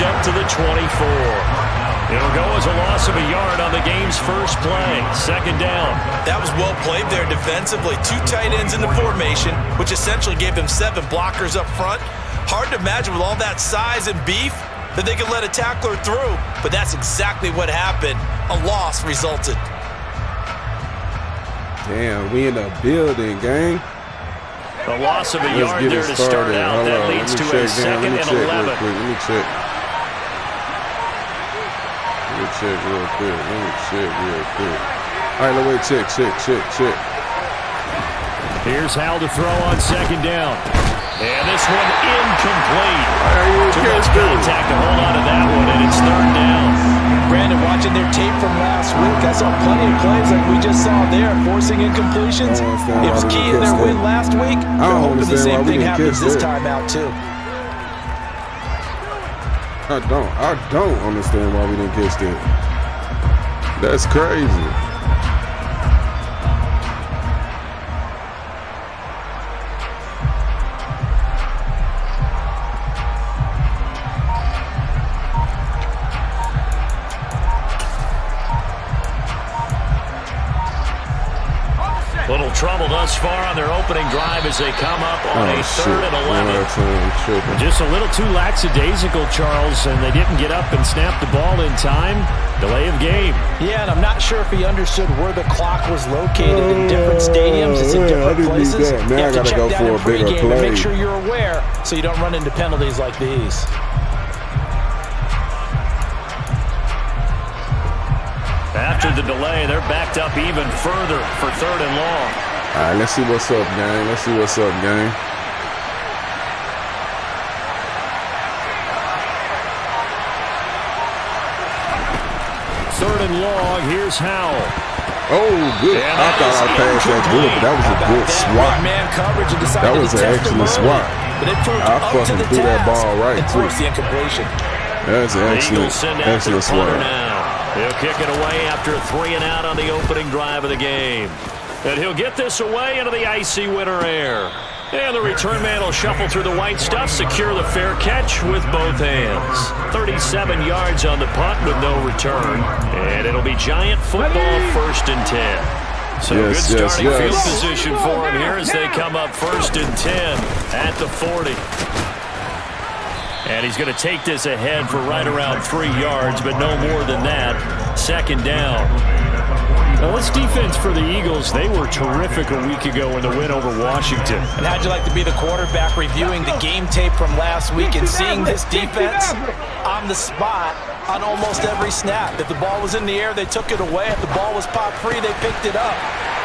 up to the 24. It'll go as a loss of a yard on the game's first play. Second down. That was well played there defensively. 2 tight ends in the formation, which essentially gave them 7 blockers up front. Hard to imagine with all that size and beef that they could let a tackler through, but that's exactly what happened. A loss resulted. Damn, we in the building, gang. A loss of a yard there to start out. That leads to a second and 11. Let me check. Let me check real quick. All right, let's check. Here's Howell to throw on second down. And this one incomplete. Too much contact to hold on to that one, and it's third down. Brandon, watching their tape from last week, I saw plenty of plays like we just saw there, forcing incompletions. It was key in their win last week. They're hoping the same thing happens this time out, too. I don't understand why we didn't catch that. That's crazy. Little trouble thus far on their opening drive as they come up on a third and 11. Just a little too lackadaisical, Charles, and they didn't get up and snap the ball in time. Delay of game. Yeah, and I'm not sure if he understood where the clock was located in different stadiums. It's in different places. Now you I got to go for a bigger play. Make sure you're aware so you don't run into penalties like these. After the delay, they're backed up even further for third and long. All right, let's see what's up, gang. Third and long, here's Howell. Oh, good. I thought I passed that good, but that was a good swat. That was an excellent swat. I fucking threw that ball right, too. That's an excellent swat. He'll kick it away after a 3 and out on the opening drive of the game. And he'll get this away into the icy winter air. And the return man will shuffle through the white stuff, secure the fair catch with both hands. 37 yards on the punt with no return. And it'll be Giant football, 1st and 10. So good starting field position for him here as they come up 1st and 10 at the 40. And he's going to take this ahead for right around 3 yards, but no more than that. Second down. Now, this defense for the Eagles, they were terrific a week ago in the win over Washington. And how'd you like to be the quarterback reviewing the game tape from last week and seeing this defense on the spot on almost every snap? If the ball was in the air, they took it away. If the ball was popped free, they picked it up.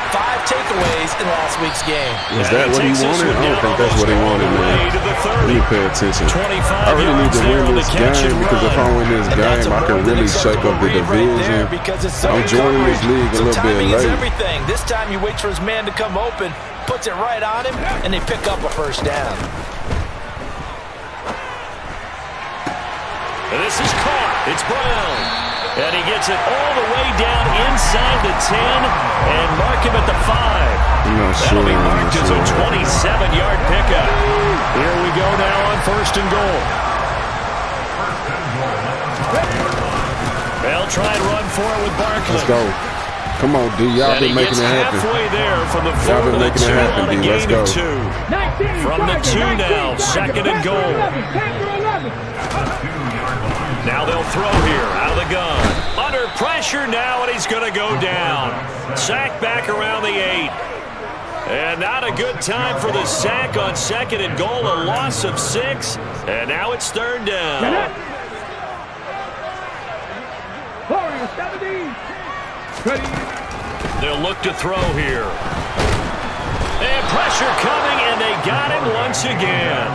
5 takeaways in last week's game. Was that what he wanted? I don't think that's what he wanted, man. Let me pay attention. I really need to win this game because if I win this game, I can really shake up the division. I'm joining this league a little bit late. Everything. This time he waits for his man to come open, puts it right on him, and they pick up a first down. And this is caught. It's Brown. And he gets it all the way down inside the 10 and mark him at the 5. That'll be marked as a 27-yard pickup. Here we go now on 1st and goal. They'll try and run for it with Barkley. Let's go. Come on, D. Y'all been making it happen. Halfway there from the 4 to the 2 on a gain of 2. From the 2 now, 2nd and goal. Now they'll throw here out of the gun. Under pressure now, and he's going to go down. Sack back around the 8. And not a good time for the sack on 2nd and goal. A loss of 6. And now it's 3rd down. They'll look to throw here. And pressure coming, and they got him once again.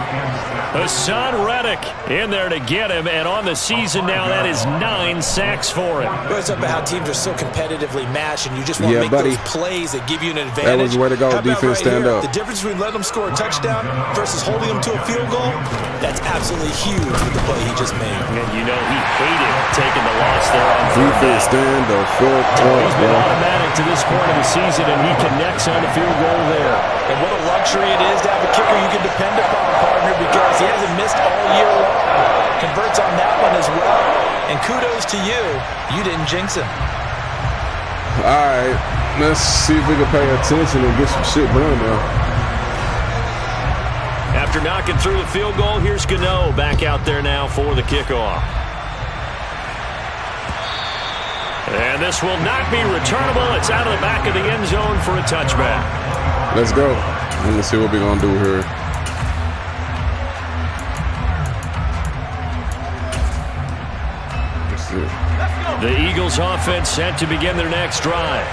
Hassan Reddick in there to get him, and on the season now, that is 9 sacks for him. It's up about how teams are so competitively matched, and you just want to make those plays that give you an advantage. That was the way to go. Defense, stand up. The difference between letting them score a touchdown versus holding them to a field goal, that's absolutely huge with the play he just made. And you know he hated taking the loss there on defense, stand the fuck up. He's been automatic to this point of the season, and he connects on the field goal there. And what a luxury it is to have a kicker you can depend upon, partner, because he hasn't missed all year long. Converts on that one as as well. And kudos to you. You didn't jinx him. All right, let's see if we can pay attention and get some shit done now. After knocking through the field goal, here's Gano back out there now for the kickoff. And this will not be returnable. It's out of the back of the end zone for a touchback. Let's go. Let me see what we're going to do here. Let's see. The Eagles offense set to begin their next drive.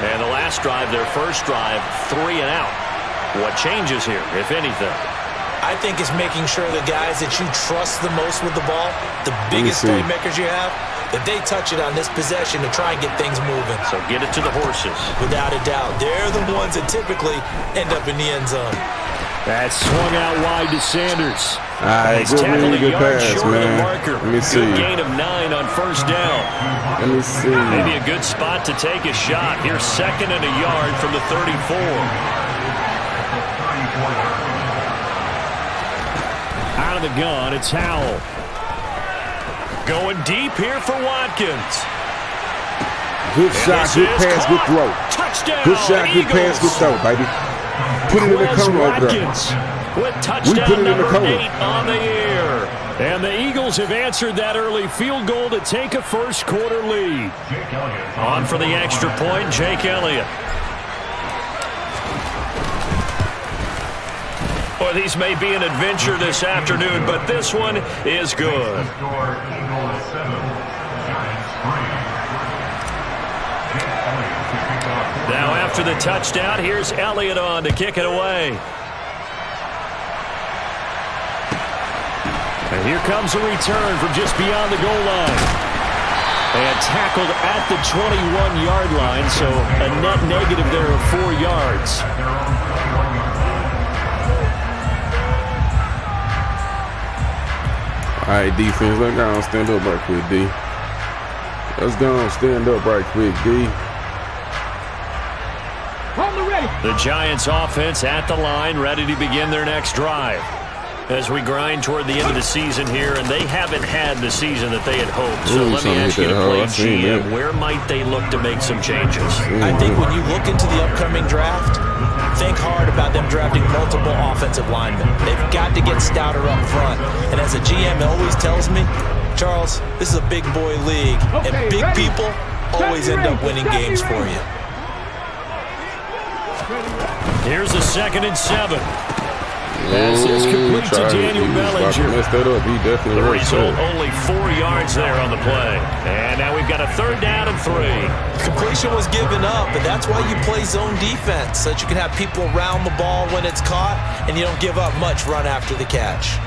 And the last drive, their first drive, 3 and out. What changes here, if anything? I think it's making sure the guys that you trust the most with the ball, the biggest playmakers you have, that they touch it on this possession to try and get things moving. So get it to the horses. Without a doubt. They're the ones that typically end up in the end zone. That swung out wide to Sanders. He's tackled a yard short of the marker. Let me see. Good gain of 9 on first down. Let me see. Maybe a good spot to take a shot. Here's 2nd and a yard from the 34. Out of the gun, it's Howell. Going deep here for Watkins. Good shot, good pass, good throw. Touchdown, good shot, good pass, good throw, baby. Put it in the corner over there. With touchdown number 8 on the year. And the Eagles have answered that early field goal to take a first quarter lead. On for the extra point, Jake Elliott. Well, these may be an adventure this afternoon, but this one is good. Now after the touchdown, here's Elliott on to kick it away. And here comes a return from just beyond the goal line. And tackled at the 21-yard line, so a net negative there of 4 yards. All right, defense, let's go and stand up right quick, D. Let's go and stand up right quick, D. The Giants offense at the line, ready to begin their next drive. As we grind toward the end of the season here, and they haven't had the season that they had hoped. So let me ask you to play GM, where might they look to make some changes? I think when you look into the upcoming draft, think hard about them drafting multiple offensive linemen. They've got to get stouter up front. And as a GM always tells me, Charles, this is a big boy league, and big people always end up winning games for you. Here's a 2nd and 7. Pass is complete to Daniel Bellinger. Messed that up. He definitely the result, only 4 yards there on the play. And now we've got a 3rd down and 3. Completion was given up, but that's why you play zone defense, so that you can have people around the ball when it's caught, and you don't give up much run after the catch.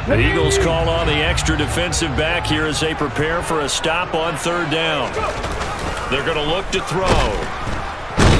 The Eagles call on the extra defensive back here as they prepare for a stop on 3rd down. They're going to look to throw.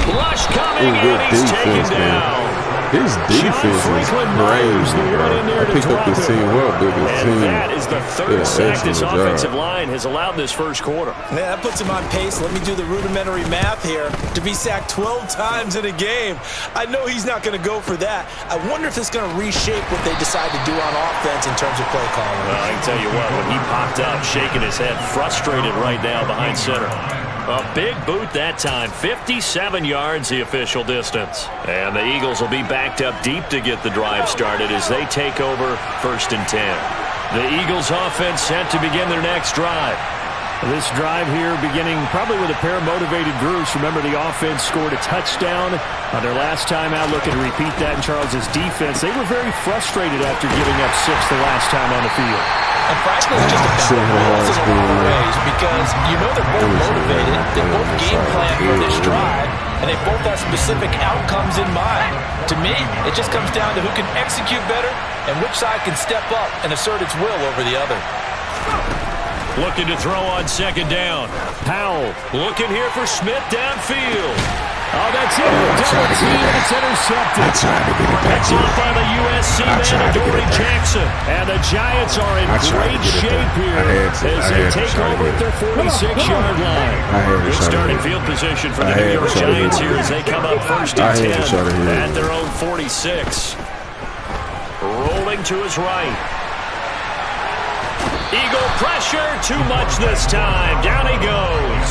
Rush coming, and he's taken down. His defense is crazy, bro. I picked up this team well, biggest team. That is the 3rd sack this offensive line has allowed this first quarter. Yeah, that puts him on pace. Let me do the rudimentary math here. To be sacked 12 times in a game, I know he's not going to go for that. I wonder if it's going to reshape what they decide to do on offense in terms of play calling. Well, I can tell you what, when he popped up, shaking his head, frustrated right now behind center. A big boot that time, 57 yards the official distance. And the Eagles will be backed up deep to get the drive started as they take over 1st and 10. The Eagles offense set to begin their next drive. This drive here beginning probably with a pair of motivated groups. Remember, the offense scored a touchdown on their last time out. Looking to repeat that in Charles's defense. They were very frustrated after giving up 6 the last time on the field. And frankly, it's just about ways because you know they're both motivated. They both game plan for this drive, and they both have specific outcomes in mind. To me, it just comes down to who can execute better and which side can step up and assert its will over the other. Looking to throw on 2nd down. Powell looking here for Smith downfield. Oh, that's it. Double team. It's intercepted. That's off by the USC man, Dory Jackson. And the Giants are in great shape here as they take over at their 46-yard line. Good starting field position for the New York Giants here as they come up 1st and 10 at their own 46. Rolling to his right. Eagle pressure, too much this time. Down he goes.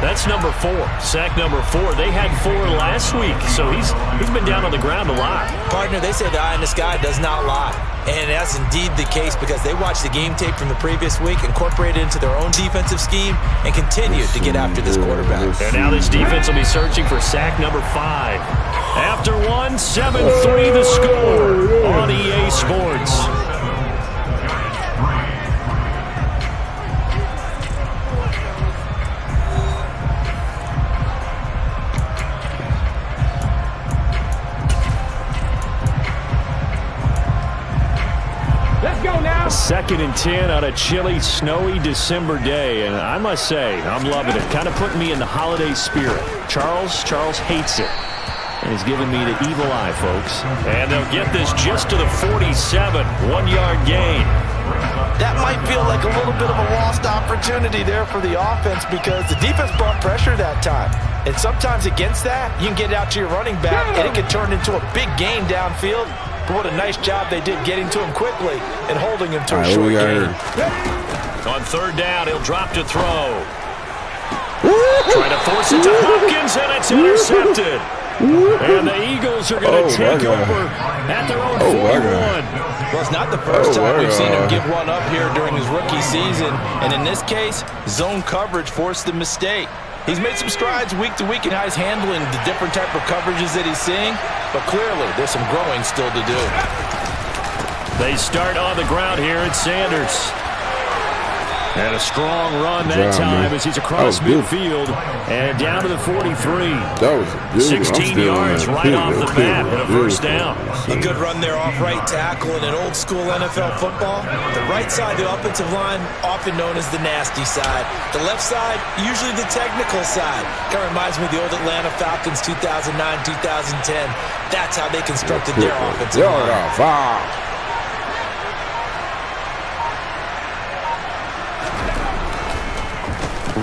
That's number 4. Sack number 4. They had 4 last week, so he's been down on the ground a lot. Partner, they say the eye in the sky does not lie. And that's indeed the case because they watched the game tape from the previous week, incorporated it into their own defensive scheme, and continued to get after this quarterback. And now this defense will be searching for sack number 5. After 1, 7-3 the score on EA Sports. Second and 10 on a chilly, snowy December day, and I must say, I'm loving it. Kind of putting me in the holiday spirit. Charles hates it, and he's giving me the evil eye, folks. And they'll get this just to the 47, 1-yard gain. That might feel like a little bit of a lost opportunity there for the offense because the defense brought pressure that time. And sometimes against that, you can get out to your running back, and it can turn into a big gain downfield. But what a nice job they did getting to him quickly and holding him to a short gain. On third down, he'll drop to throw. Trying to force it to Hopkins, and it's intercepted. And the Eagles are going to take over at their own 41. Well, it's not the first time we've seen him give one up here during his rookie season. And in this case, zone coverage forced the mistake. He's made some strides week to week in how he's handling the different type of coverages that he's seeing, but clearly there's some growing still to do. They start on the ground here at Sanders. And a strong run that time as he's across midfield and down to the 43. That was 16 yards right off the bat and a first down. A good run there off right tackle in an old school NFL football. The right side of the offensive line, often known as the nasty side. The left side, usually the technical side. Kind of reminds me of the old Atlanta Falcons 2009, 2010. That's how they constructed their offensive line.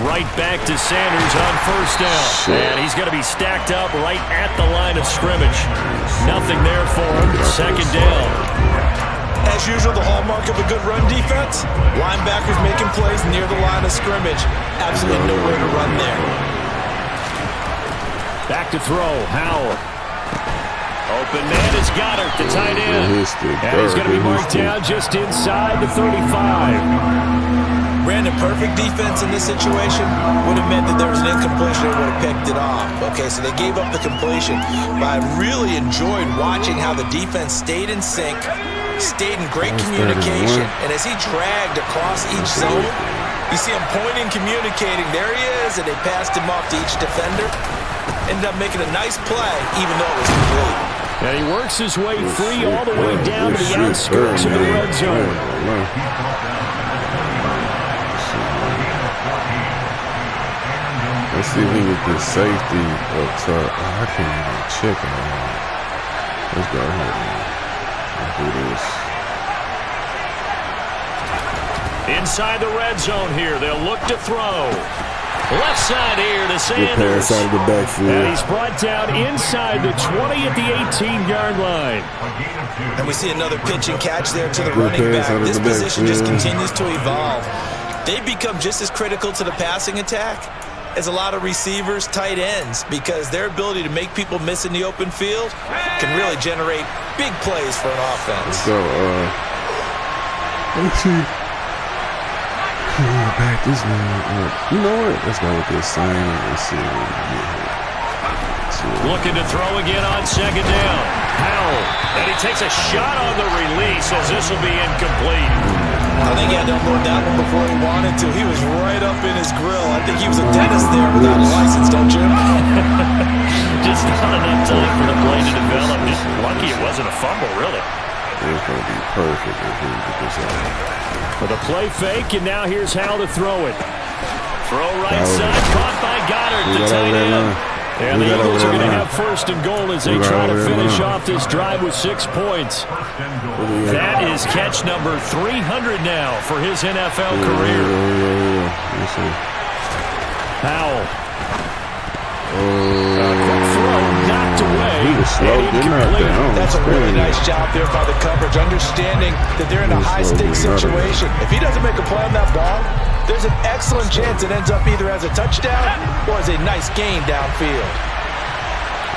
Right back to Sanders on first down. And he's going to be stacked up right at the line of scrimmage. Nothing there for him. Second down. As usual, the hallmark of a good run defense, linebackers making plays near the line of scrimmage. Absolutely nowhere to run there. Back to throw. Howell. Open man is Goddard, the tight end. And he's going to be marked down just inside the 35. Brandon, perfect defense in this situation would have meant that there was an incompletion and would have picked it off. Okay, so they gave up the completion. But I really enjoyed watching how the defense stayed in sync, stayed in great communication. And as he dragged across each zone, you see him pointing, communicating. There he is, and they passed him off to each defender. Ended up making a nice play, even though it was complete. And he works his way free all the way down to the outskirts of the red zone. Let's see if we get this safety up top. I can't even check it out. Let's go ahead and do this. Inside the red zone here. They'll look to throw. Left side here to Sanders. Good pass out of the backfield. And he's brought down inside the 20 at the 18-yard line. And we see another pitch and catch there to the running back. This position just continues to evolve. They become just as critical to the passing attack as a lot of receivers, tight ends, because their ability to make people miss in the open field can really generate big plays for an offense. So, let me see. Back this man. You know what? Let's go with this same. Let's see what we can get here. Looking to throw again on second down. Howell. And he takes a shot on the release as this will be incomplete. I think he had to unload that one before he wanted to. He was right up in his grill. I think he was a dentist there without a license, don't you? Just not enough time for the play to develop. Just lucky it wasn't a fumble, really. It's going to be perfect if we get this out. For the play fake, and now here's how to throw it. Throw right side, caught by Goddard, the tight end. And the Eagles are going to have first and goal as they try to finish off this drive with 6 points. That is catch number 300 now for his NFL career. Howell. A quick throw, knocked away. He was slow getting out there. That's a really nice job there by the coverage, understanding that they're in a high-stakes situation. If he doesn't make a play on that ball, there's an excellent chance it ends up either as a touchdown or as a nice gain downfield.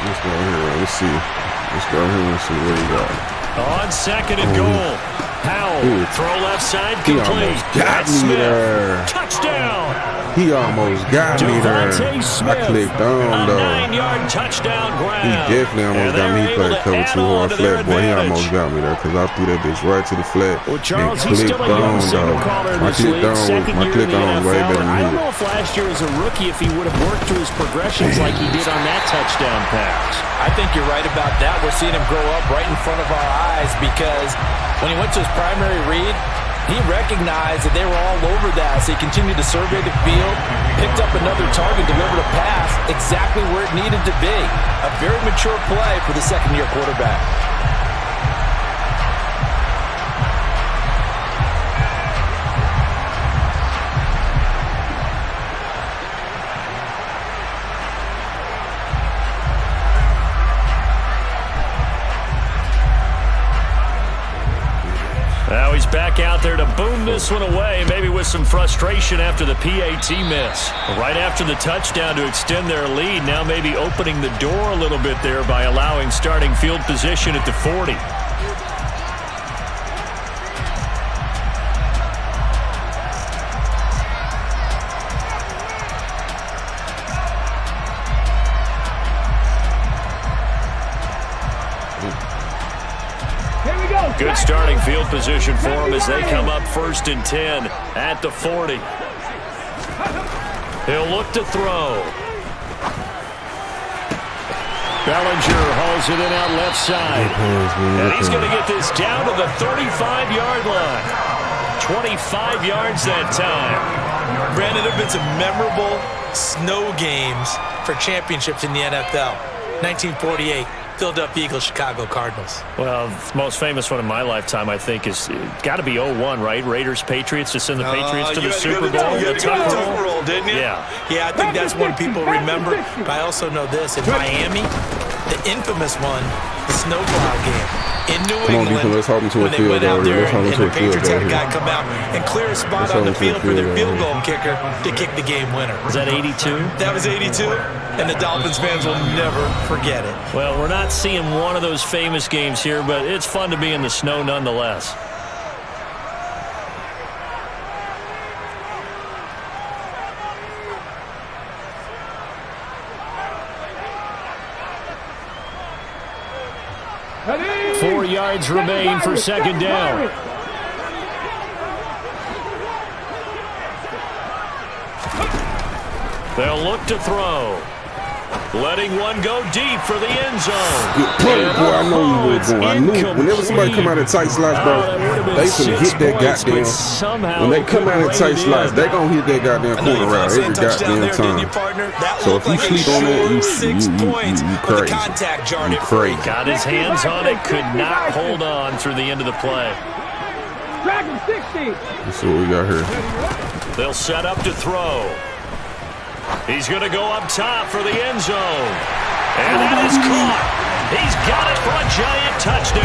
Let's go here. Let's see. Let's go here and see what he got. On second and goal. Howell, throw left side, complete. He almost got me there. Touchdown. He almost got me there. I clicked on, though. A 9-yard touchdown grab. He definitely almost got me. He played cover 2 hard flat, boy. He almost got me there because I threw that bitch right to the flat and clicked on, though. I clicked on. My click on was way better than I don't his. know if last year as a rookie if he would have worked through his progressions like he did on that touchdown pass. I think you're right about that. We're seeing him grow up right in front of our eyes because when he went to his primary read, he recognized that they were all over that, so he continued to survey the field, picked up another target, delivered a pass exactly where it needed to be. A very mature play for the second-year quarterback. Now he's back out there to boom this one away, maybe with some frustration after the PAT miss. Right after the touchdown to extend their lead, now maybe opening the door a little bit there by allowing starting field position at the 40. 'em. Good starting field position for them as they come up 1st and 10 at the 40. He'll look to throw. Bellinger hauls it in out left side. And he's going to get this down to the 35-yard line. 25 yards that time. Brandon, there have been some memorable snow games for championships in the NFL. 1948. Philadelphia Eagles, Chicago Cardinals. Well, the most famous one in my lifetime, I think, is got to be 0-1, right? Raiders, Patriots to send the Patriots to the Super Bowl. You had to go to the Super Bowl, didn't you? Yeah. Yeah, I think that's one people remember. But I also know this. In Miami, the infamous one, the snowplow game. In New England, let's hop into a when they field went out goal there here. and Let's the hop into a Patriots had a field guy goal come out and clear a spot on the field for their field goal kicker to kick the game winner. Was that 82? That was 82, and the Dolphins fans will never forget it. Well, we're not seeing one of those famous games here, but it's fun to be in the snow nonetheless. Ready? 4 yards remain for second down. They'll look to throw. Letting one go deep for the end zone. Good play, boy. I know you were going. I knew whenever somebody come out of tight slots, bro, they finna hit that goddamn. When they come out of tight slots, they gonna hit that goddamn corner route every goddamn time. So if you sleep on that, you crazy. You crazy. Got his hands on it, could not hold on through the end of the play. Dragon 60. Let's see what we got here. They'll set up to throw. He's going to go up top for the end zone. And that is caught. He's got it for a giant touchdown.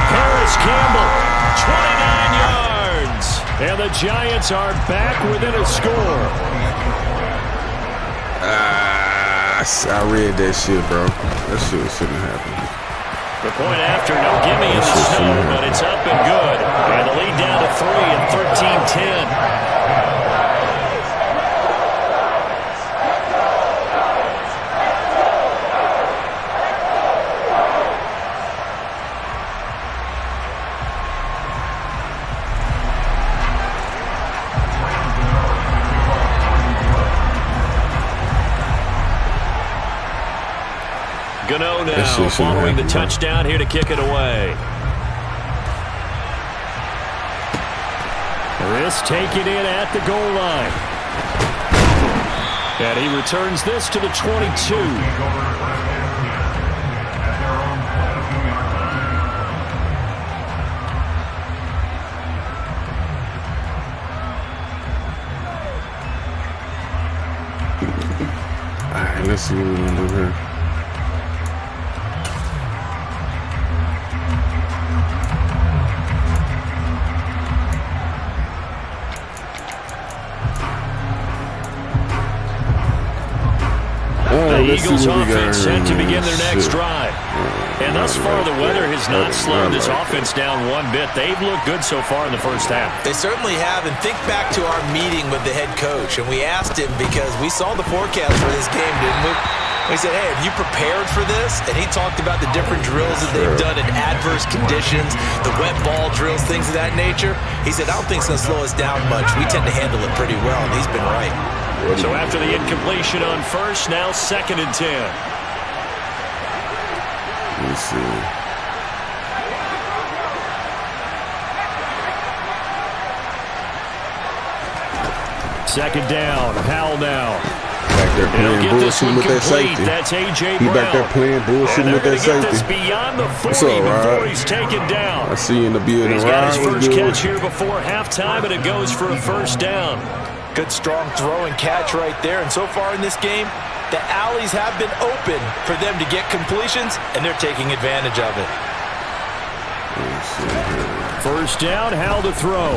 Paris Campbell, 29 yards. And the Giants are back within a score. I read that shit, bro. That shit shouldn't happen. The point after, no gimme in the snow, but it's up and good. And the lead down to 3 and 13-10. Gano now following the touchdown here to kick it away. This taken in at the goal line. And he returns this to the 22. All right, let's see what we're going to do here. The let's Eagles see what we got offense here, set to man. begin their next Shit. drive. And thus far, the weather has not slowed this offense down one bit. They've looked good so far in the first half. They certainly have. And think back to our meeting with the head coach. And we asked him because we saw the forecast for this game, didn't we? We said, hey, have you prepared for this? And he talked about the different drills that they've done in adverse conditions, the wet ball drills, things of that nature. He said, I don't think it's going to slow us down much. We tend to handle it pretty well, and he's been right. So after the incompletion on first, now 2nd and 10. Let's see. Second down, Howell now. Back there playing bullshit with that safety. That's A.J. He Brown. back there playing bullshit with that Get this safety. beyond the 40 What's up, before Rod? he's taken down. I see you in the building. He's got his Rod, first what's good? catch here before halftime, and it goes for a first down. Good, strong throw and catch right there. And so far in this game, the alleys have been open for them to get completions, and they're taking advantage of it. Let's see here. First down, Howell to throw.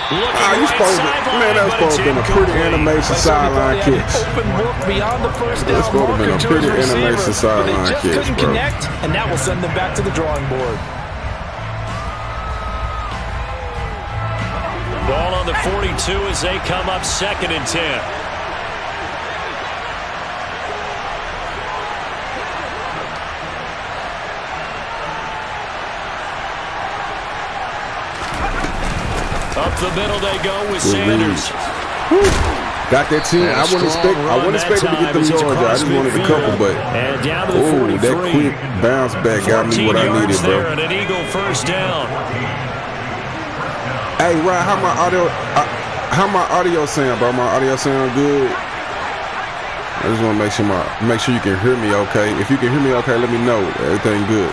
You supposed to, man, that was supposed to have been a pretty animation sideline catch. Open look beyond the first down. That's supposed to have been a pretty animation sideline They just catch, couldn't bro. connect, and that will send them back to the drawing board. Ball on the 42 as they come up 2nd and 10. Up the middle they go with Sanders. Got that 10. I wouldn't expect him to get them yards. I just wanted a couple, but and down to the 43. that quick bounce back got me what I needed, bro. And an Eagle first down. Hey, Ryan, how my audio sound, bro? My audio sound good. I just want to make sure you can hear me okay. If you can hear me okay, let me know. Everything good.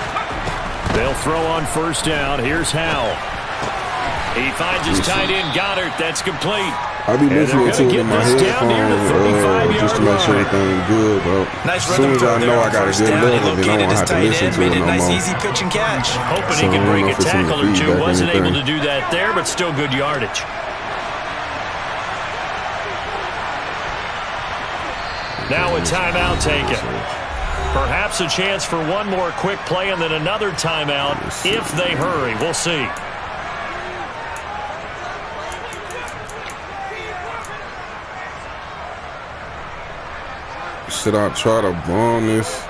They'll throw on first down. Here's Howell. He finds his tight end Goddard. That's complete. I'll be listening to it in my headphones just to make sure everything's good, bro. Nice As soon as I know I got a good level, then I won't have to listen to it no nice more. easy pitch and catch. Hoping So he I can don't break know a if it's in the tackle or two. feedback or Wasn't able anything. to do that there, but still good yardage. Now a timeout taken. Perhaps a chance for one more quick play and then another timeout if they hurry. We'll see. Should I try to bomb this?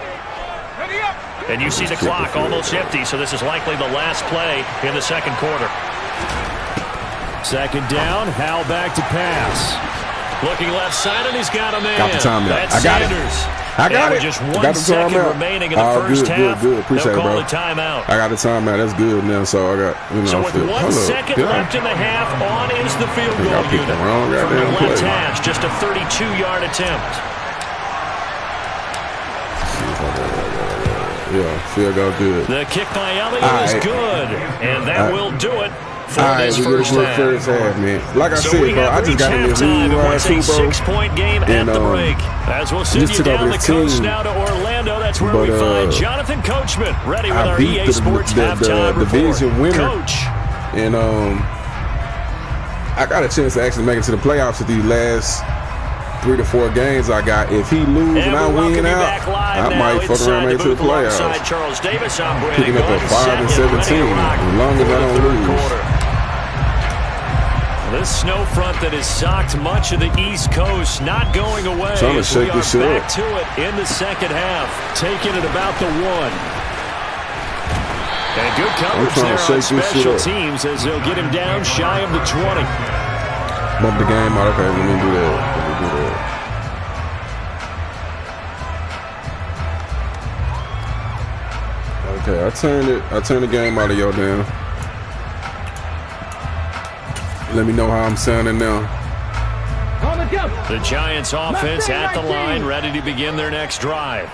And you see the clock almost empty, so this is likely the last play in the second quarter. Second down, Howell back to pass. Looking left side, and he's got a man. Got the timeout. That's I got it. Sanders. I got and it. Just I got 1 the second timeout. remaining in the first half. Good. Appreciate They'll it, call bro. a timeout. I got the timeout. That's good now. So I got, So with 1 second left in the half, on is the field goal I picked unit. the wrong From the goddamn left play. hash, just a 32-yard attempt. Yeah, field goal good. The kick by Elliott is good, and that will do it for All right, this we first get a half. good first half, man. Like I So said, we bro, have I just reached got in this halftime. league It ride was too, a bro. 6-point game at the break. As we'll send just you took down over the this coast team. now to Orlando. That's where But, we find Jonathan Coachman ready with I our beat EA the Sports halftime report. division winner. Coach. And I got a chance to actually make it to the playoffs with these last 3 to 4 games I got. If he lose and I win out, I might fuck around and make it to the playoffs. Charles Davis, I'm Picking up a 5-17 as long as I don't lose. This snow front that has socked much of the East Coast not going away. Trying to as shake we this are shit back up. to it in the second half. Taking it about the 1. And good coverage trying to there on shake this special shit up. teams as they'll get him down shy of the 20. Bump the game out. Okay, let me do that. Okay, I turned the game out of your down. Let me know how I'm sounding now. The Giants offense at the line, ready to begin their next drive.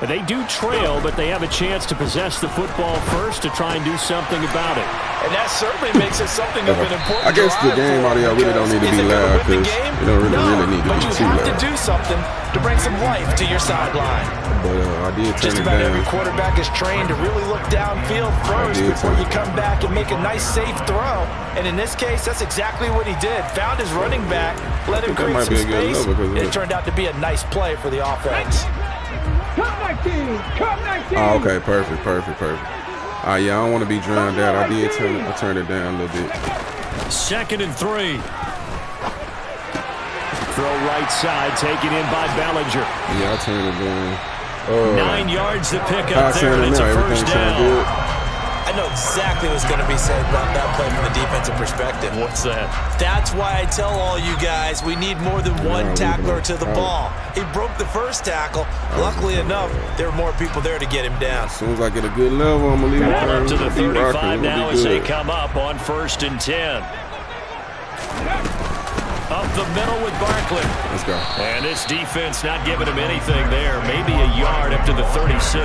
They do trail, but they have a chance to possess the football first to try and do something about it. And that certainly makes it something of an important I guess the game audio really don't need to be loud because you don't really need to be too loud. But you have to do something to bring some life to your sideline. But I did turn Just it about down. every quarterback is trained to really look downfield first before you come back and make a nice, safe throw. And in this case, that's exactly what he did. Found his running back, let him create some space, and it turned out to be a nice play for the offense. Cut 19! Cut 19! Oh, okay, perfect. Yeah, I don't want to be drowned out. I turned it down a little bit. 2nd and 3. Throw right side, taken in by Bellinger. Yeah, I turned it down. 9 yards to pick up there, and it's a first down. I know exactly what's going to be said about that play from the defensive perspective. What's that? That's why I tell all you guys we need more than one tackler to the ball. He broke the first tackle. Luckily enough, there were more people there to get him down. As soon as I get a good level, I'm going to leave it Up to the 35 now as they good. come up on 1st and 10. Up the middle with Barkley. Let's go. And this defense not giving him anything there. Maybe a yard up to the 36.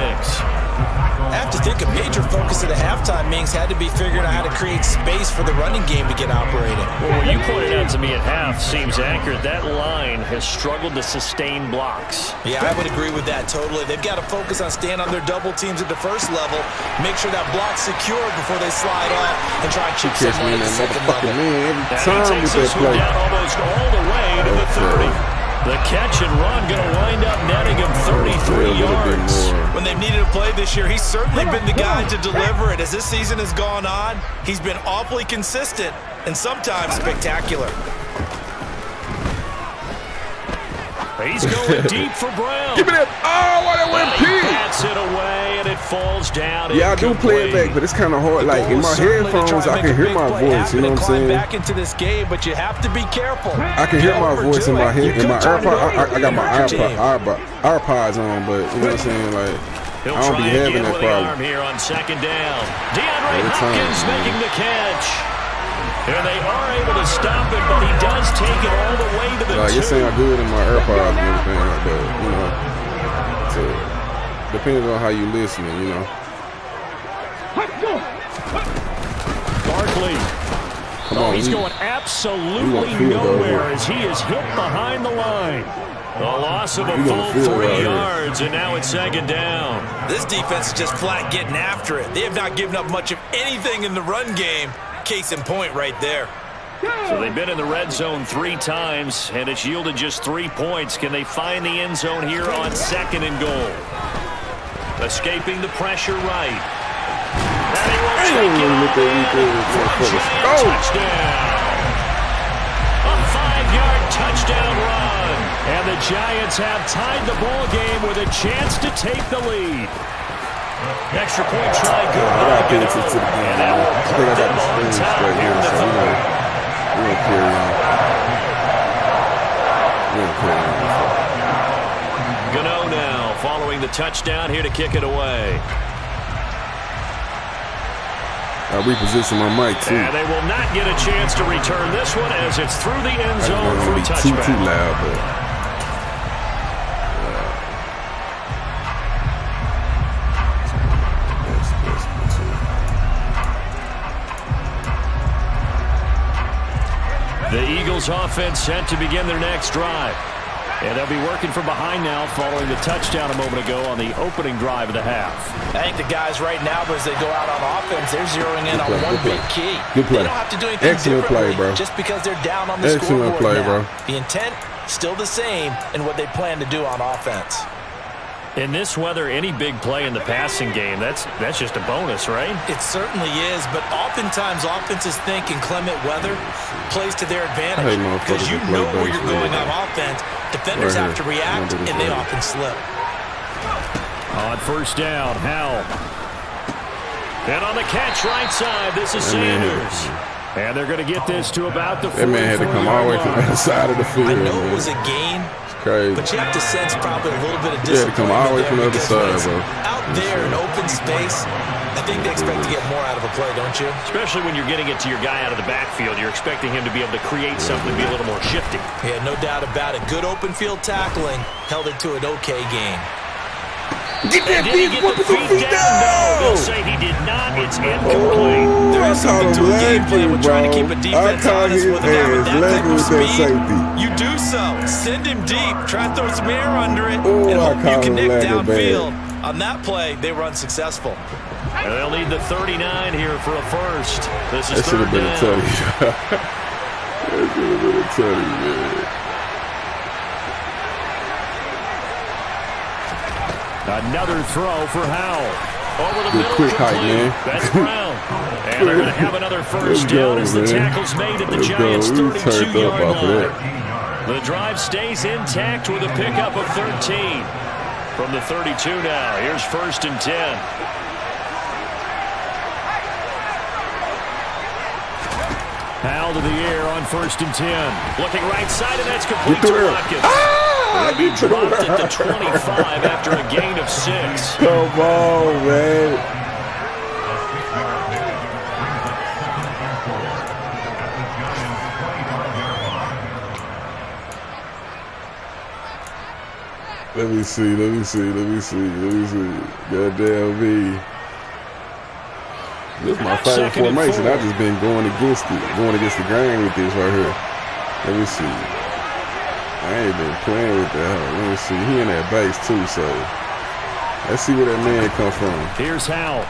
I have to think a major focus of the halftime meetings had to be figuring out how to create space for the running game to get operating. Well, what you pointed out to me at half seems accurate. That line has struggled to sustain blocks. Yeah, I would agree with that totally. They've got to focus on staying on their double teams at the first level, make sure that block's secured before they slide off, and try and chip someone at the second level. Every time he takes this one down almost all the way to the 30. The catch and run going to wind up netting him 33 yards. When they've needed a play this year, he's certainly been the guy to deliver it. As this season has gone on, he's been awfully consistent and sometimes spectacular. He's going deep for Brown. Give me that. Oh, why that went He pig? bats it away, and it falls down. Yeah, I do play it back, but it's kind of hard. Like, in my headphones, I can hear my voice. You know what I'm saying? Back into this game, but you have to be careful. I can hear my voice in my head. In my AirPods, I got my AirPods on, but you know what I'm saying? Like, He'll I don't be having that problem. Here on 2nd down. DeAndre Hopkins making the catch. And they are able to stop it, but he does take it all the way to the 2. You're saying I'm good in my AirPods and everything like that, you know. So, depends on how you listening, you know. Barkley. Come on, he's going absolutely nowhere as he is hit behind the line. A loss of a full 3 yards, and now it's 2nd down. This defense is just flat getting after it. They have not given up much of anything in the run game. Case in point right there. So they've been in the red zone 3 times, and it's yielded just 3 points. Can they find the end zone here on 2nd and goal? Escaping the pressure right. And he will take it all. Touchdown. A 5-yard touchdown run. And the Giants have tied the ball game with a chance to take the lead. Extra point try, good. I think I got the screen straight here, so we're going to carry on. Gano now following the touchdown here to kick it away. I reposition my mic, too. And they will not get a chance to return this one as it's through the end zone for a touchback. Too loud, but... The Eagles offense set to begin their next drive. And they'll be working from behind now following the touchdown a moment ago on the opening drive of the half. I think the guys right now, as they go out on offense, they're zeroing in on one big key. Good play. They don't have to do anything Excellent play, bro. Just because they're down on the Excellent scoreboard play, now. bro. The intent, still the same in what they plan to do on offense. In this weather, any big play in the passing game, that's just a bonus, right? It certainly is, but oftentimes offenses think inclement weather plays to their advantage because you know where you're going on offense. Defenders have to react, and they often slip. On 1st down, Howell. And on the catch right side, this is Sanders. And they're going to get this to about the 44-yard line. That man had to come all the way from the other side of the field. I know it was a gain. Crazy. But you have to sense probably a little bit of Yeah, to come all the way from the other side, bro. Out there in open space, I think they expect to get more out of a play, don't you? Especially when you're getting it to your guy out of the backfield. You're expecting him to be able to create something, be a little more shifty. Yeah, no doubt about it. Good open field tackling held it to an okay game. Get that big boy, put the feet down. No, they'll say he did not. It's incomplete. There is something to a game plan with trying to keep a defense honest with a guy with that type of speed. You do so. Send him deep. Try to throw some air under it and hope you can nick downfield. On that play, they were unsuccessful. And they'll need the 39 here for a first. This is third down. That should have been a tutty. That should have been a tutty, man. Another throw for Howell. Over the middle, quick height, man. That's Brown. And they're going to have another first down as the tackle's made at the Giants' 32-yard line. The drive stays intact with a pickup of 13. From the 32 now, here's 1st and 10. Howell to the air on 1st and 10. Looking right side, and that's complete to Watkins. He dropped it to 25 after a gain of 6. Come on, man. Let me see. Goddamn me. This is my favorite formation. I've just been going against the grain with this right here. Let me see. I ain't been playing with that. Let me see. He in that base too, so let's see where that man come from. Here's Howell.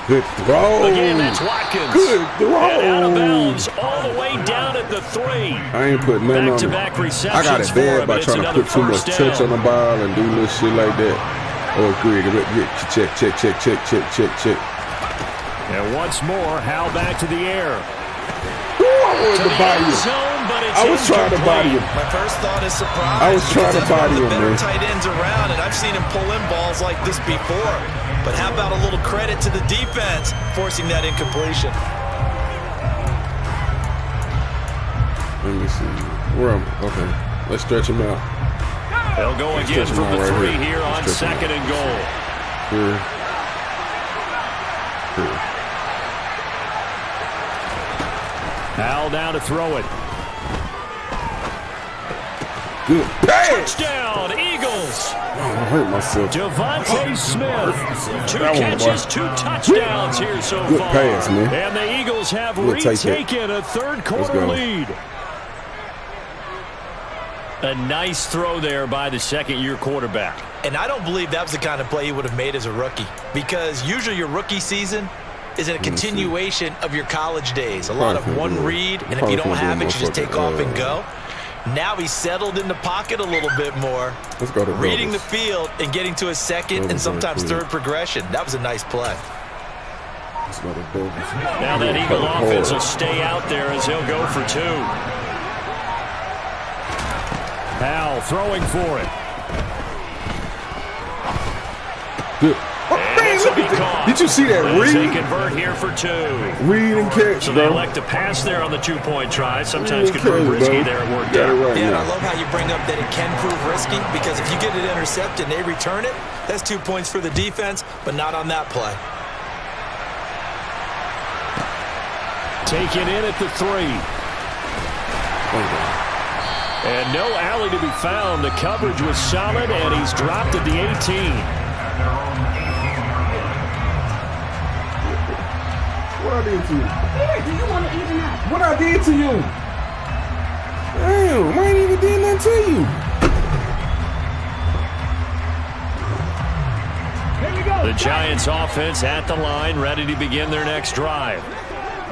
Good throw. Again, that's Watkins. Good throw. And out of bounds all the way down at the 3. I ain't put nothing on it. I got it bad by trying to put too much touch on the ball and do little shit like that. Oh, good. Check. And once more, Howell back to the air. I wanted to body him. I was trying to body him. My first thought is surprise. I was trying to body him, man. Tight ends around, and I've seen him pull in balls like this before. But how about a little credit to the defense forcing that incompletion? Let me see. Where am I? Okay. Let's stretch him out. They'll go again from the 3 here on 2nd and goal. Here. Howell down to throw it. Good pass. Touchdown, Eagles. I hurt myself. Devontae Smith. 2 catches, 2 touchdowns here so far. Good pass, man. And the Eagles have retaken a third-quarter lead. A nice throw there by the second-year quarterback. And I don't believe that was the kind of play he would have made as a rookie, because usually your rookie season is a continuation of your college days. A lot of one read, and if you don't have it, you just take off and go. Now he's settled in the pocket a little bit more, reading the field and getting to his second and sometimes third progression. That was a nice play. Now that Eagle offense will stay out there as he'll go for 2. Howell throwing for it. Good. Oh, man, look at that. Did you see that read? They convert here for 2. Read and catch, so they elect to pass there on the 2-point try. Sometimes can prove risky there. It worked out. Right, and I love how you bring up that it can prove risky, because if you get it intercepted and they return it, that's 2 points for the defense, but not on that play. Taken in at the 3. And no alley to be found. The coverage was solid, and he's dropped at the 18. What I did to you? Here, do you want to even up? What I did to you? Damn, I ain't even did nothing to you. Here we go. The Giants offense at the line, ready to begin their next drive.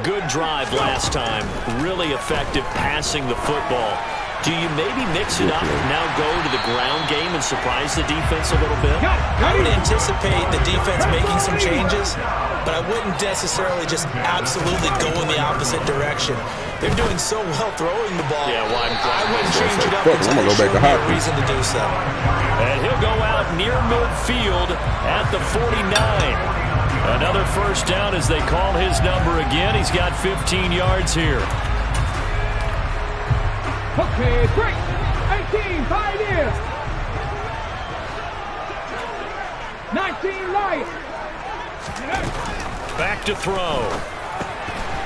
Good drive last time. Really effective passing the football. Do you maybe mix it up and now go to the ground game and surprise the defense a little bit? I would anticipate the defense making some changes, but I wouldn't necessarily just absolutely go in the opposite direction. They're doing so well throwing the ball. Yeah, well, I wouldn't change it up until they show me a reason to do so. And he'll go out near midfield at the 49. Another first down as they call his number again. He's got 15 yards here. Okay, great. 18, 5 years. 19, Lions. Back to throw.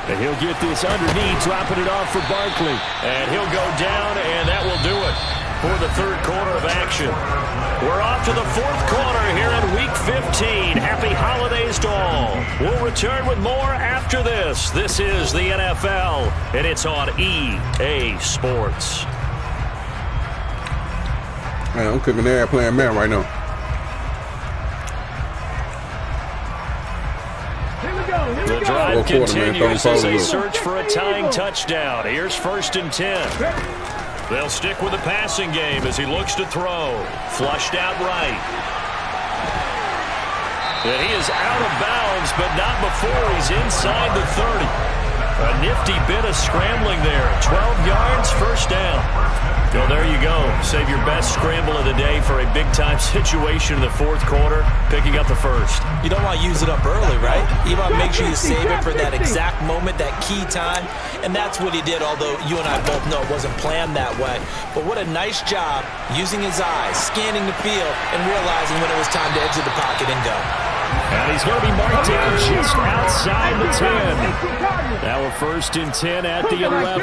And he'll get this underneath, dropping it off for Barkley. And he'll go down, and that will do it. for the third quarter of action. We're off to the fourth quarter here in Week 15. Happy holidays to all. We'll return with more after this. This is the NFL, and it's on EA Sports. Man, I'm cooking there playing man right now. The drive continues as they search for a tying touchdown. Here's 1st and 10. They'll stick with the passing game as he looks to throw. Flushed out right. And he is out of bounds, but not before he's inside the 30. A nifty bit of scrambling there. 12 yards, first down. Well, there you go. Save your best scramble of the day for a big-time situation in the fourth quarter, picking up the first. You don't want to use it up early, right? You want to make sure you save it for that exact moment, that key time, and that's what he did, although you and I both know it wasn't planned that way. But what a nice job using his eyes, scanning the field, and realizing when it was time to exit the pocket and go. And he's going to be marked down just outside the 10. Now a 1st and 10 at the 11.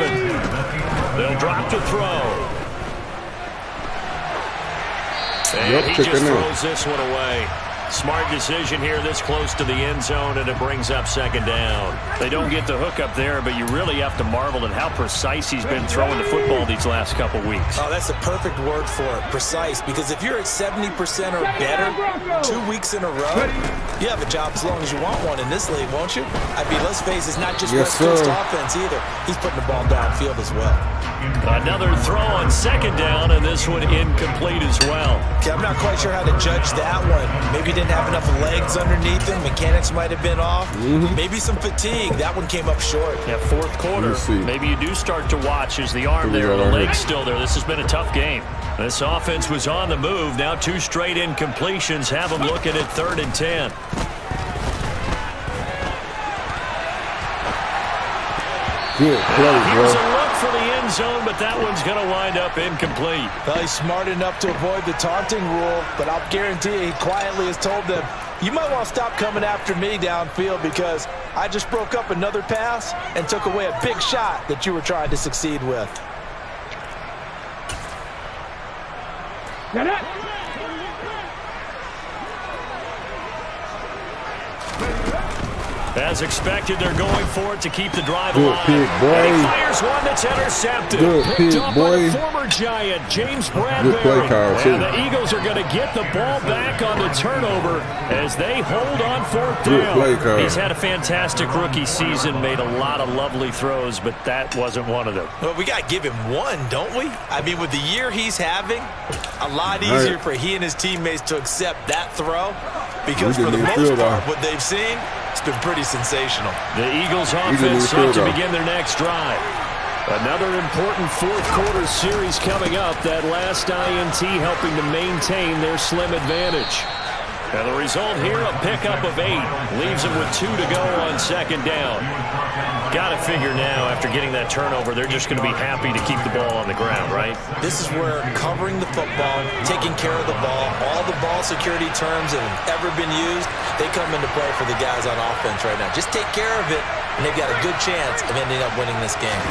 They'll drop to throw. And he just throws this one away. Smart decision here this close to the end zone, and it brings up 2nd down. They don't get the hook up there, but you really have to marvel at how precise he's been throwing the football these last couple weeks. Oh, that's the perfect word for it, precise, because if you're at 70% or better 2 weeks in a row, you have a job as long as you want one in this league, won't you? I mean, let's face it, it's not just West Coast offense either. He's putting the ball downfield as well. Another throw on 2nd down, and this one incomplete as well. Okay, I'm not quite sure how to judge that one. Maybe he didn't have enough legs underneath him. Mechanics might have been off. Maybe some fatigue. That one came up short. Yeah, fourth quarter. Maybe you do start to watch as the arm there, the leg's still there. This has been a tough game. This offense was on the move. Now 2 straight incompletions have them looking at 3rd and 10. Good play, Here's a look for the end zone, but that one's going to wind up incomplete. Well, he's smart enough to avoid the taunting rule, but I'll guarantee you, he quietly has told them, you might want to stop coming after me downfield because I just broke up another pass and took away a big shot that you were trying to succeed with. Get it. As expected, they're going for it to keep the drive alive. Good pick, boy. And he fires one that's intercepted. Good Picked pick, up boy. by the former Giant, James Bradbury. Good play, Kyle, and the Eagles are going to get the ball back on the turnover as they hold on 4th Good down. play, Kyle. He's had a fantastic rookie season, made a lot of lovely throws, but that wasn't one of them. Well, we got to give him one, don't we? I mean, with the year he's having, a lot easier for he and his teammates to accept that throw because for the most part, what they've seen, it's been pretty sensational. The Eagles offense set to begin their next drive. Another important fourth quarter series coming up. That last INT helping to maintain their slim advantage. And the result here, a pickup of 8. Leaves them with 2 to go on 2nd down. Got to figure now, after getting that turnover, they're just going to be happy to keep the ball on the ground, right? This is where covering the football, taking care of the ball, all the ball security terms that have ever been used, they come into play for the guys on offense right now. Just take care of it, and they've got a good chance of ending up winning this game.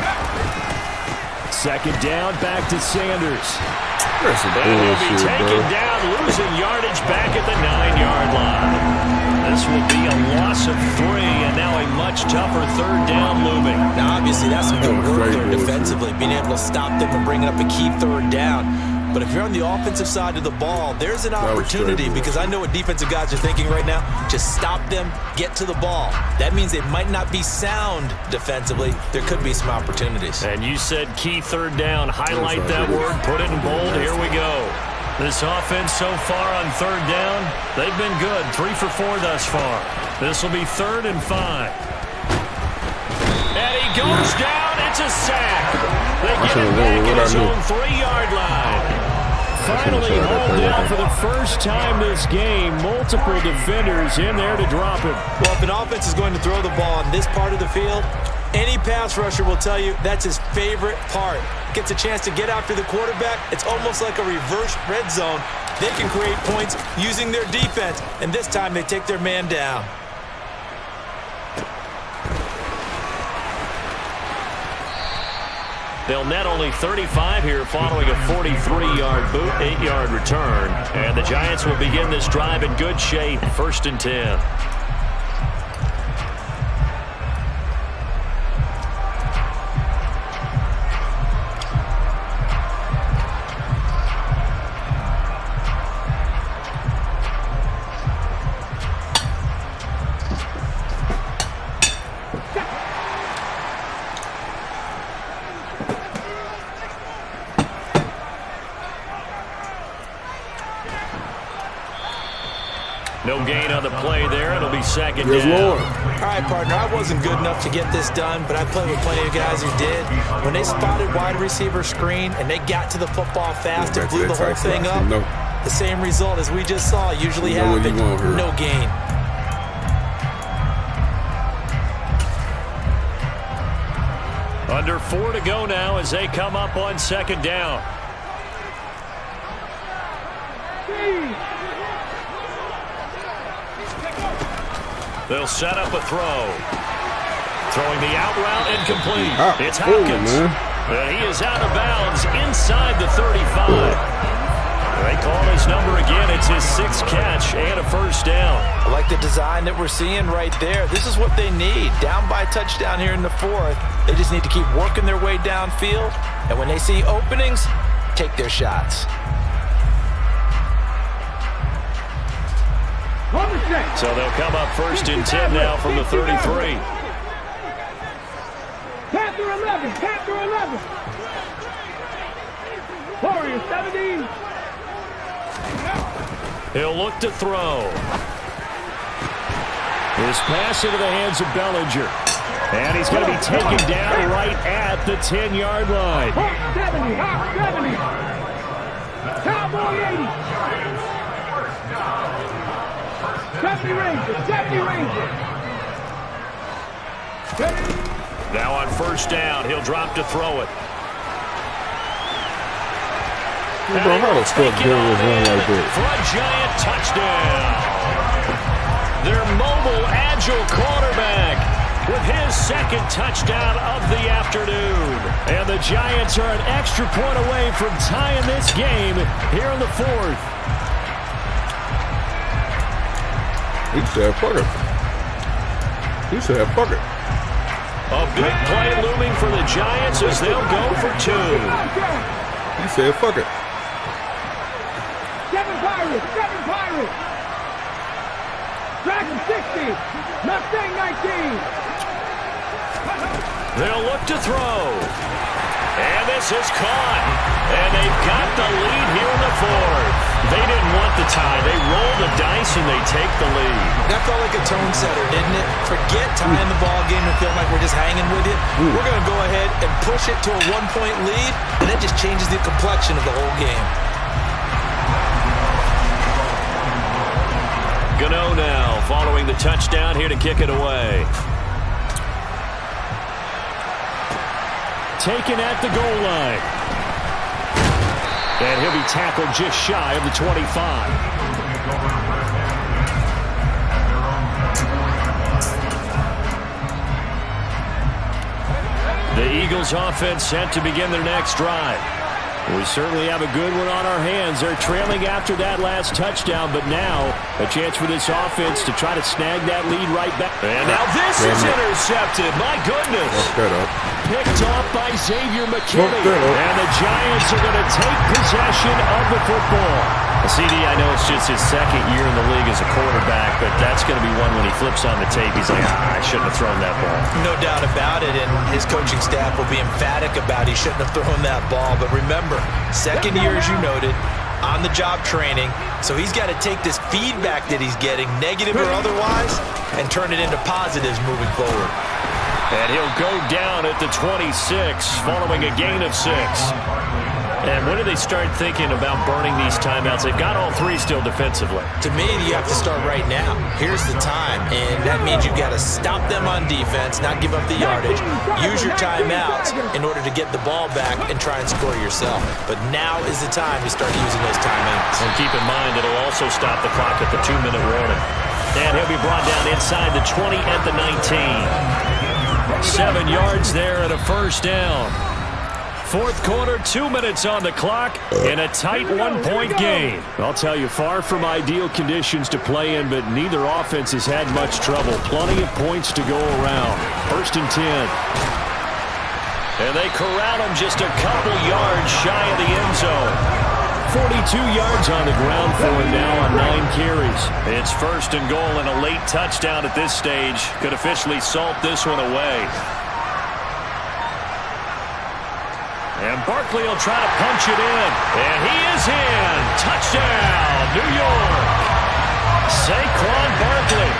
2nd down, back to Sanders. That's some And he'll be bullshit, taken bro. down, losing yardage back at the 9-yard line. This will be a loss of 3, and now a much tougher 3rd down looming. Now, obviously, that's some good work there bullshit. defensively, being able to stop them and bringing up a key 3rd down. But if you're on the offensive side of the ball, there's an opportunity because I know what defensive guys are thinking right now. Just stop them, get to the ball. That means they might not be sound defensively. There could be some opportunities. And you said key 3rd down. Highlight that word, put it in bold. Here we go. This offense so far on 3rd down, they've been good. 3 for 4 thus far. This will be 3rd and 5. And he goes down. It's a sack. They get it back at his own 3-yard line. Finally hauled down for the first time this game. Multiple defenders in there to drop him. Well, if an offense is going to throw the ball on this part of the field, any pass rusher will tell you that's his favorite part. Gets a chance to get after the quarterback. It's almost like a reverse red zone. They can create points using their defense, and this time they take their man down. They'll net only 35 here following a 43-yard boot, 8-yard return. And the Giants will begin this drive in good shape, 1st and 10. No gain on the play there. It'll be 2nd down. Lord. All right, partner, I wasn't good enough to get this done, but I played with plenty of guys who did. When they spotted wide receiver screen and they got to the football fast and blew the whole thing up, the same result as we just saw usually happened. No gain. Under 4 to go now as they come up on 2nd down. They'll set up a throw. Throwing the out route incomplete. It's Hopkins. And he is out of bounds inside the 35. They call his number again. It's his 6th catch and a 1st down. I like the design that we're seeing right there. This is what they need. Down by a touchdown here in the 4th. They just need to keep working their way downfield. And when they see openings, take their shots. So they'll come up 1st and 10 now from the 33. Panther 11, Panther 11. Warriors 17. He'll look to throw. His pass into the hands of Bellinger. And he's going to be taken down right at the 10-yard line. Hawk 70, Hawk 70. Cowboy 80. 70 Rangers, 70 Rangers. Now on 1st down, he'll drop to throw it. Bro, how the fuck Darius run like that? For a giant touchdown. Their mobile, agile quarterback with his 2nd touchdown of the afternoon. And the Giants are an extra point away from tying this game here in the 4th. He said, fuck it. He said, fuck it. A big play looming for the Giants as they'll go for 2. He said, fuck it. 7 Pirates, 7 Pirates. Dragon 60, Mustang 19. They'll look to throw. And this is caught. And they've got the lead here in the 4th. They didn't want the tie. They roll the dice and they take the lead. That felt like a tone setter, didn't it? Forget tying the ball game and feeling like we're just hanging with you. We're going to go ahead and push it to a 1-point lead, and that just changes the complexion of the whole game. Gano now following the touchdown here to kick it away. Taken at the goal line. And he'll be tackled just shy of the 25. The Eagles offense set to begin their next drive. We certainly have a good one on our hands. They're trailing after that last touchdown, but now a chance for this offense to try to snag that lead right back. And now this is intercepted. My goodness. Fuck that up. Picked off by Xavier McKinney. And the Giants are going to take possession of the football. CD, I know it's just his 2nd year in the league as a quarterback, but that's going to be one when he flips on the tape. He's like, I shouldn't have thrown that ball. No doubt about it, and his coaching staff will be emphatic about he shouldn't have thrown that ball. But remember, 2nd year, as you noted, on-the-job training, so he's got to take this feedback that he's getting, negative or otherwise, and turn it into positives moving forward. And he'll go down at the 26 following a gain of 6. And when do they start thinking about burning these timeouts? They've got all 3 still defensively. To me, you have to start right now. Here's the time, and that means you've got to stop them on defense, not give up the yardage, use your timeouts in order to get the ball back and try and score yourself. But now is the time to start using those timeouts. And keep in mind, it'll also stop the clock at the 2-minute warning. And he'll be brought down inside the 20 at the 19. 7 yards there and a 1st down. Fourth quarter, 2 minutes on the clock, in a tight one-point game. I'll tell you, far from ideal conditions to play in, but neither offense has had much trouble. Plenty of points to go around. 1st and 10. And they corral him just a couple yards shy of the end zone. 42 yards on the ground for him now on 9 carries. It's 1st and goal and a late touchdown at this stage. Could officially salt this one away. And Barkley will try to punch it in. And he is in. Touchdown, New York. Saquon Barkley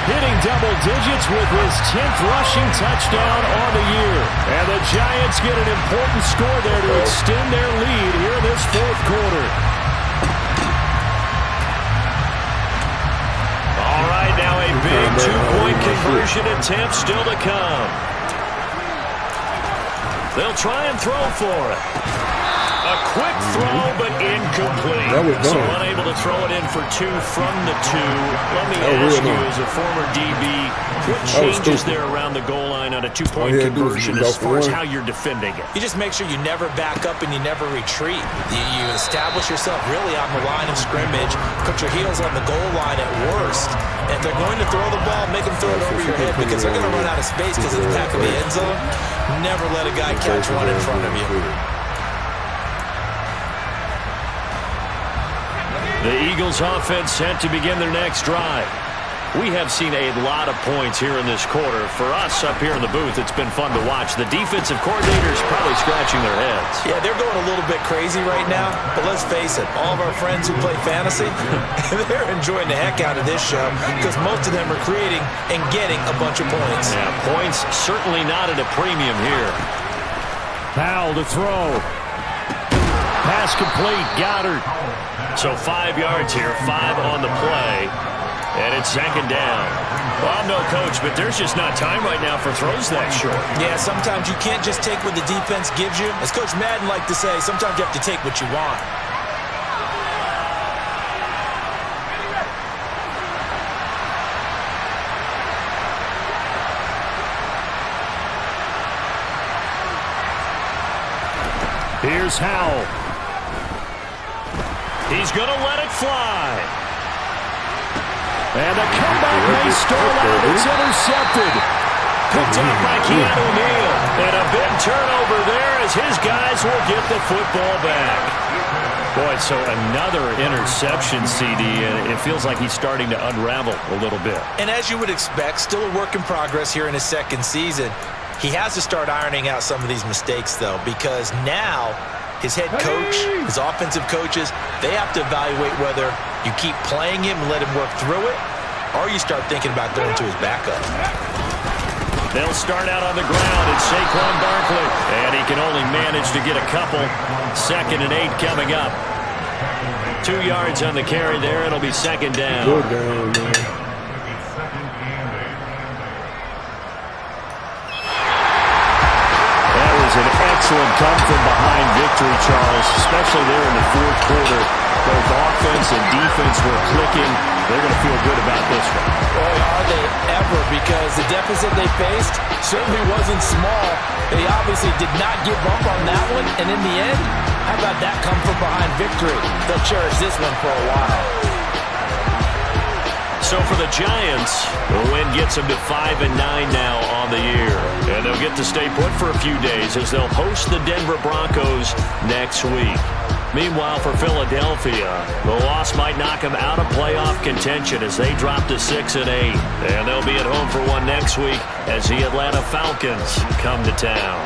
hitting double digits with his 10th rushing touchdown on the year. And the Giants get an important score there to extend their lead here in this 4th quarter. All right, now a big 2-point conversion attempt still to come. They'll try and throw for it. A quick throw, but incomplete. So unable to throw it in for 2 from the 2. Let me ask you, as a former DB, what changes there around the goal line on a 2-point conversion as far as how you're defending it? You just make sure you never back up and you never retreat. You establish yourself really on the line of scrimmage, put your heels on the goal line at worst. And if they're going to throw the ball, make them throw it over your head because they're going to run out of space because of the back of the end zone. Never let a guy catch one in front of you. The Eagles offense set to begin their next drive. We have seen a lot of points here in this quarter. For us up here in the booth, it's been fun to watch. The defensive coordinators probably scratching their heads. Yeah, they're going a little bit crazy right now, but let's face it, all of our friends who play fantasy, they're enjoying the heck out of this show because most of them are creating and getting a bunch of points. Yeah, points certainly not at a premium here. Powell to throw. Pass complete, Goddard. So 5 yards here, 5 on the play. And it's 2nd down. Well, I'm no coach, but there's just not time right now for throws that short. Yeah, sometimes you can't just take what the defense gives you. As Coach Madden liked to say, sometimes you have to take what you want. Here's Howell. He's going to let it fly. And the comeback may stall out. It's intercepted. Picked up by Keanu Neal. And a big turnover there as his guys will get the football back. Boy, so another interception, CD, and it feels like he's starting to unravel a little bit. And as you would expect, still a work in progress here in his 2nd season. He has to start ironing out some of these mistakes, though, because now his head coach, his offensive coaches, they have to evaluate whether you keep playing him and let him work through it, or you start thinking about going to his backup. They'll start out on the ground. It's Saquon Barkley, and he can only manage to get a couple. 2nd and 8 coming up. 2 yards on the carry there. It'll be 2nd down. Good game, man. An excellent come-from-behind victory, Charles, especially there in the 4th quarter. Both offense and defense were clicking. They're going to feel good about this one. Boy, are they ever, because the deficit they faced certainly wasn't small. They obviously did not give up on that one, and in the end, how about that come-from-behind victory? They'll cherish this one for a while. So for the Giants, the win gets them to 5-9 now on the year. And they'll get to stay put for a few days as they'll host the Denver Broncos next week. Meanwhile, for Philadelphia, the loss might knock them out of playoff contention as they drop to 6-8. And they'll be at home for one next week as the Atlanta Falcons come to town.